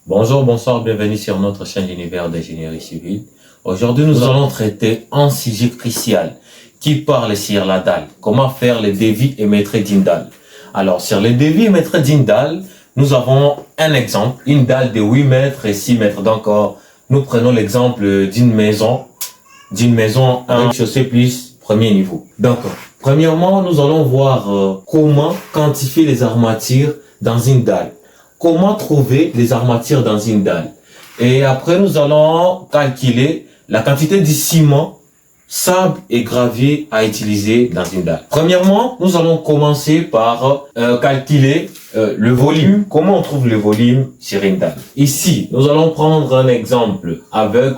Bonjour, bonsoir, bienvenue sur notre chaîne d'univers d'ingénierie civile. Aujourd'hui, nous allons traiter un sujet crucial qui parle sur la dalle. Comment faire les devis et maîtrises d'une dalle. Alors, sur les devis et maîtrises d'une dalle, nous avons un exemple, une dalle de 8 mètres et 6 mètres. Donc, nous prenons l'exemple d'une maison un rez-de-chaussée plus premier niveau. Donc, premièrement, nous allons voir comment quantifier les armatures dans une dalle. Comment trouver les armatures dans une dalle. Et après, nous allons calculer la quantité de ciment, sable et gravier à utiliser dans une dalle. Premièrement, nous allons commencer par calculer le volume. Comment on trouve le volume sur une dalle? Ici, nous allons prendre un exemple avec...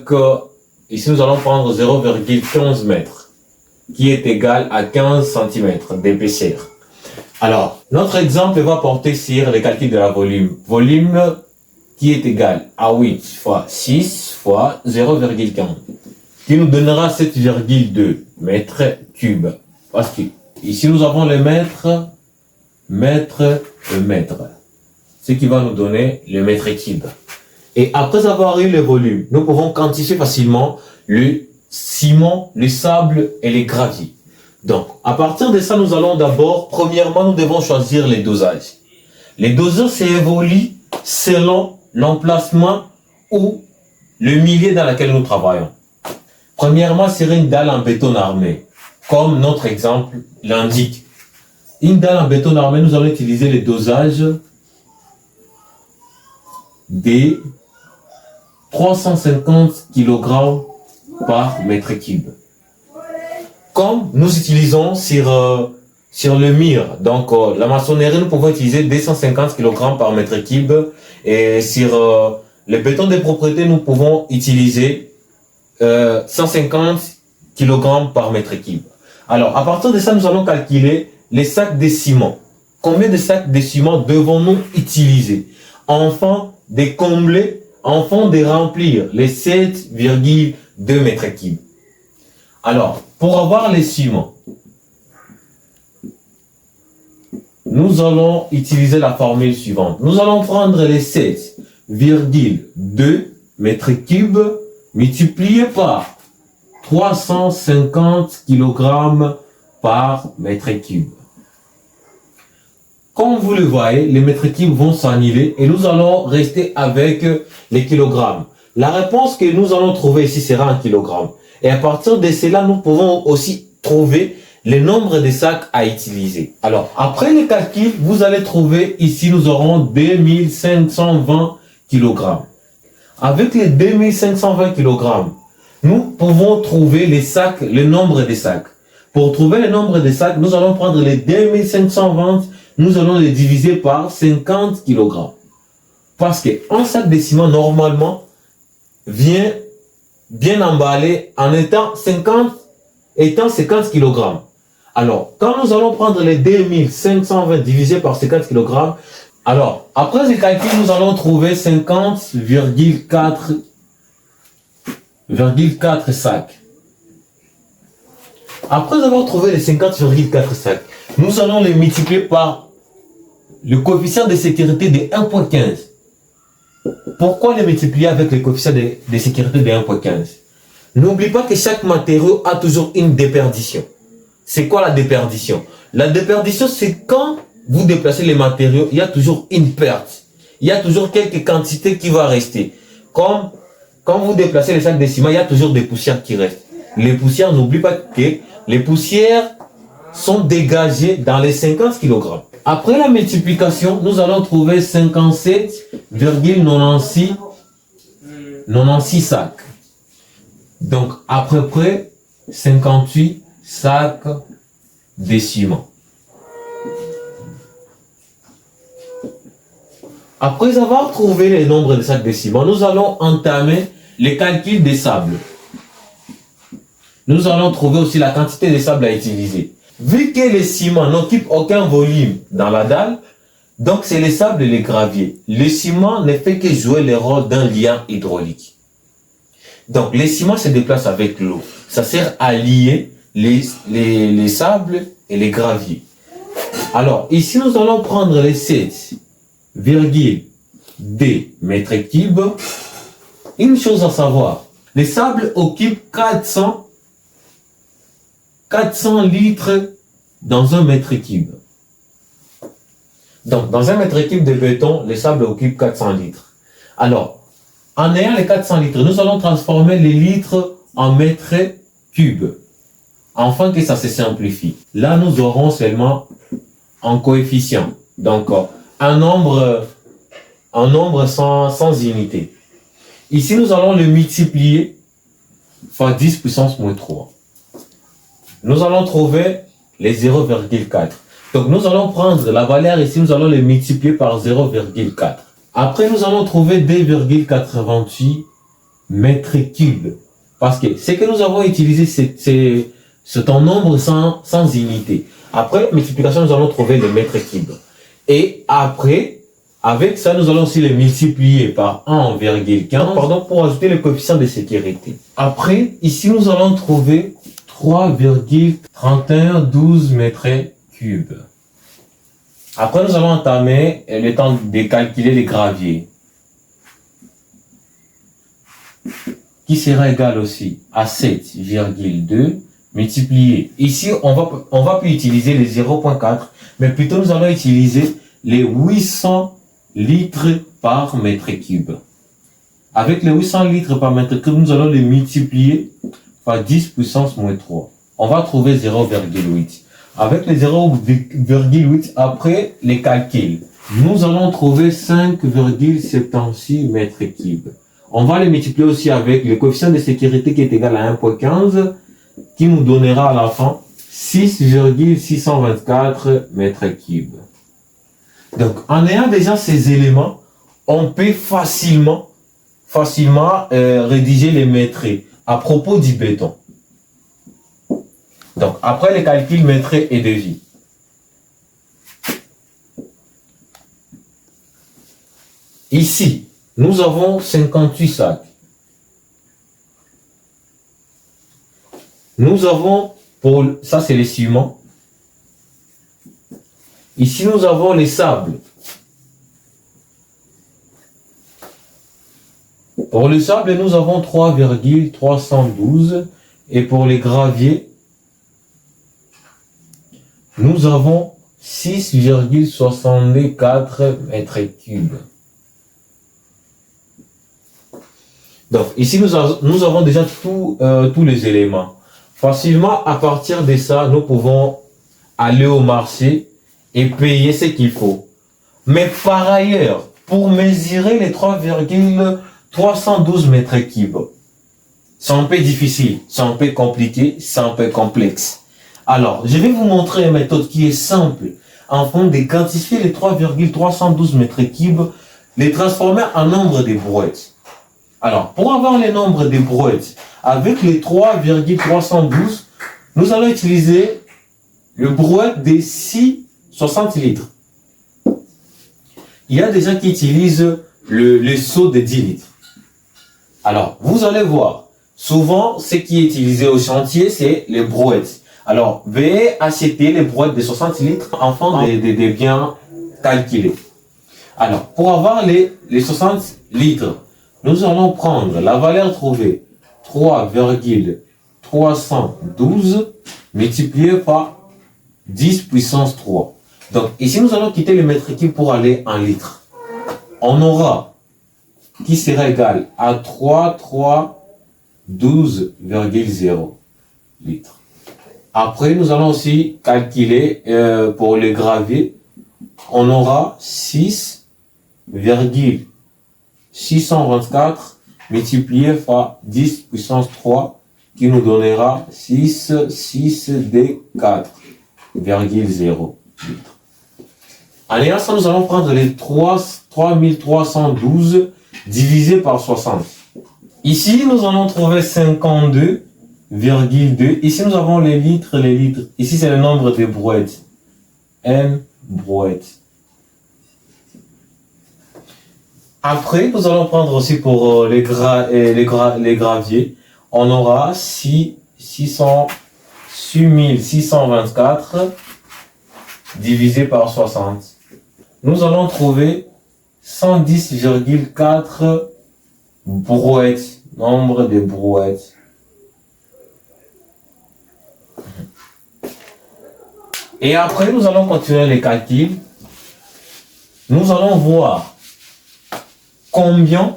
ici, nous allons prendre 0,15 mètres qui est égal à 15 cm d'épaisseur. Alors, notre exemple va porter sur le calcul de la volume. Volume qui est égal à 8 fois 6 fois 0,15, qui nous donnera 7,2 mètres cubes. Parce que ici, nous avons les mètres, ce qui va nous donner le mètre cube. Et après avoir eu le volume, nous pouvons quantifier facilement le ciment, le sable et les graviers. Donc, à partir de ça, nous allons d'abord, premièrement, nous devons choisir les dosages. Les dosages s'évoluent selon l'emplacement ou le milieu dans lequel nous travaillons. Premièrement, sur une dalle en béton armé, comme notre exemple l'indique. Une dalle en béton armé, nous allons utiliser les dosages de 350 kg par mètre cube. Comme nous utilisons sur le mur, donc la maçonnerie, nous pouvons utiliser 250 kg par mètre cube, et sur le béton de propriété, nous pouvons utiliser 150 kg par mètre cube. Alors, à partir de ça, nous allons calculer les sacs de ciment. Combien de sacs de ciment devons-nous utiliser afin de combler, afin de remplir les 7,2 mètres cubes? Alors, pour avoir les ciments, nous allons utiliser la formule suivante. Nous allons prendre les 7,2 mètres cubes multipliés par 350 kg par mètre cube. Comme vous le voyez, les mètres cubes vont s'annuler et nous allons rester avec les kilogrammes. La réponse que nous allons trouver ici sera en kilogrammes. Et à partir de cela, nous pouvons aussi trouver le nombre de sacs à utiliser. Alors, après le calcul, vous allez trouver ici, nous aurons 2520 kg. Avec les 2520 kg, nous pouvons trouver les sacs, le nombre de sacs. Pour trouver le nombre de sacs, nous allons prendre les 2520, nous allons les diviser par 50 kg. Parce qu'un sac de ciment, normalement, vient bien emballé en étant 50 kg. Alors, quand nous allons prendre les 2520 divisé par 50 kg, alors, après ce calcul, nous allons trouver 50,4 sacs. Après avoir trouvé les 50,4 sacs, nous allons les multiplier par le coefficient de sécurité de 1,15. Pourquoi les multiplier avec le coefficient de sécurité de 1,15? N'oublie pas que chaque matériau a toujours une déperdition. C'est quoi la déperdition? La déperdition, c'est quand vous déplacez les matériaux, il y a toujours une perte. Il y a toujours quelques quantités qui vont rester. Comme quand vous déplacez les sacs de ciment, il y a toujours des poussières qui restent. Les poussières, n'oublie pas que les poussières sont dégagées dans les 50 kg. Après la multiplication, nous allons trouver 57,96 sacs. Donc, à peu près 58 sacs de ciment. Après avoir trouvé le nombre de sacs de ciment, nous allons entamer le calcul des sables. Nous allons trouver aussi la quantité de sable à utiliser. Vu que les ciments n'occupent aucun volume dans la dalle, donc c'est les sables et les graviers. Le ciment ne fait que jouer le rôle d'un lien hydraulique. Donc les ciments se déplacent avec l'eau. Ça sert à lier les sables et les graviers. Alors ici nous allons prendre les 7,2 des mètres cubes. Une chose à savoir, les sables occupent 400 litres dans un mètre cube. Donc, dans un mètre cube de béton, les sables occupent 400 litres. Alors, en ayant les 400 litres, nous allons transformer les litres en mètres cubes, afin que ça se simplifie. Là, nous aurons seulement un coefficient, donc un nombre sans unité. Ici, nous allons le multiplier fois 10 puissance moins 3. Nous allons trouver les 0,4. Donc, nous allons prendre la valeur ici, nous allons le multiplier par 0,4. Après, nous allons trouver 2,88 mètres cubes. Parce que ce que nous avons utilisé, c'est un nombre sans unité. Après multiplication, nous allons trouver les mètres cubes. Et après, avec ça, nous allons aussi les multiplier par 1,15, pour ajouter le coefficient de sécurité. Après, ici, nous allons trouver 3,3112 mètres cubes. Après, nous allons entamer le temps de calculer les graviers, qui sera égal aussi à 7,2 multiplié. Ici, on va plus utiliser les 0,4, mais plutôt nous allons utiliser les 800 litres par mètre cube. Avec les 800 litres par mètre cube, nous allons les multiplier par 10 puissance moins 3. On va trouver 0,8. Avec les 0,8, après les calculs, nous allons trouver 5,76 mètres cubes. On va les multiplier aussi avec le coefficient de sécurité qui est égal à 1,15, qui nous donnera à la fin 6,624 mètres cubes. Donc, en ayant déjà ces éléments, on peut facilement rédiger les mètres à propos du béton. Donc, après les calculs mètres et devis. Ici, nous avons 58 sacs. Nous avons, ça c'est les ciments. Ici, nous avons les sables. Pour le sable, nous avons 3,312. Et pour les graviers, nous avons 6,64 mètres cubes. Donc, ici, nous avons déjà tous les éléments. Facilement, à partir de ça, nous pouvons aller au marché et payer ce qu'il faut. Mais par ailleurs, pour mesurer les 3,312 mètres cubes, c'est un peu difficile, c'est un peu compliqué, c'est un peu complexe. Alors, je vais vous montrer une méthode qui est simple, afin de quantifier les 3,312 mètres cubes, les transformer en nombre de brouettes. Alors, pour avoir les nombres de brouettes, avec les 3,312, nous allons utiliser le brouette de 60 litres. Il y a des gens qui utilisent le seau de 10 litres. Alors, vous allez voir, souvent, ce qui est utilisé au chantier, c'est les brouettes. Alors, veuillez acheter les brouettes de 60 litres afin de bien calculer. Alors, pour avoir les 60 litres, nous allons prendre la valeur trouvée, 3,312 multiplié par 10 puissance 3. Donc, ici, nous allons quitter le mètre cube pour aller en litres. On aura qui sera égal à 3,312,0 litres. Après, nous allons aussi calculer pour les graviers. On aura 6,624 multiplié par 10 puissance 3 qui nous donnera 6,4,0 litres. En ayant ça, nous allons prendre les 3312 divisé par 60. Ici, nous allons trouver 52,2. Ici, nous avons les litres. Ici, c'est le nombre de brouettes. N brouettes. Après, nous allons prendre aussi pour les graviers. On aura 6624 divisé par 60. Nous allons trouver 110,4 brouettes. Nombre de brouettes. Et après, nous allons continuer les calculs. Nous allons voir combien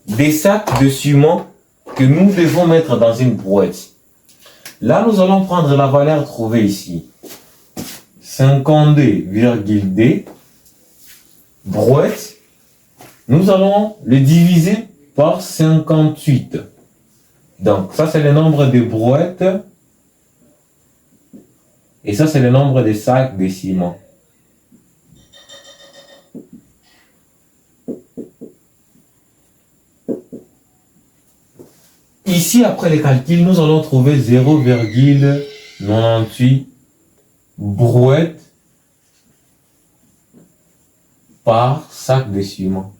des sacs de ciment que nous devons mettre dans une brouette. Là, nous allons prendre la valeur trouvée ici. 52,2 brouettes. Nous allons le diviser par 58. Donc, ça, c'est le nombre de brouettes. Et ça, c'est le nombre de sacs de ciment. Ici, après les calculs, nous allons trouver 0,98 brouettes par sac de ciment.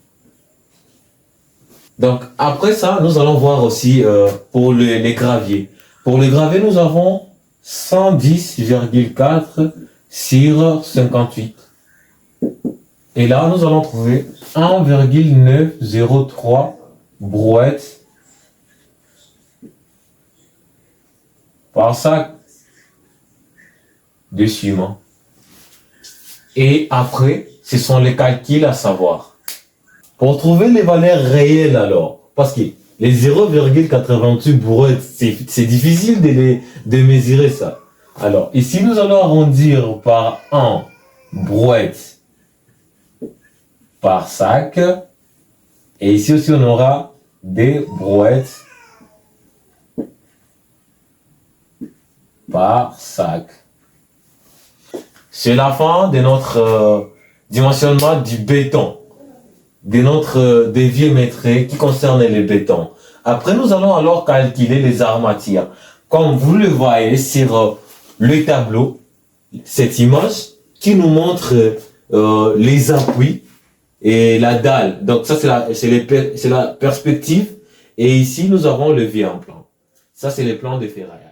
Donc, après ça, nous allons voir aussi pour les graviers. Pour les graviers, nous avons 110,4 sur 58. Et là, nous allons trouver 1,903 brouettes par sac de ciment. Et après, ce sont les calculs à savoir. Pour trouver les valeurs réelles alors, parce que les 0,88 brouettes, c'est difficile de mesurer ça. Alors, ici, nous allons arrondir par 1 brouette par sac. Et ici aussi, on aura des brouettes par sac. C'est la fin de notre dimensionnement du béton, de notre devis métré qui concerne les bétons. Après, nous allons alors calculer les armatures. Comme vous le voyez sur le tableau, cette image qui nous montre les appuis et la dalle. Donc ça, c'est la perspective. Et ici, nous avons le V en plan. Ça, c'est les plans de ferraille.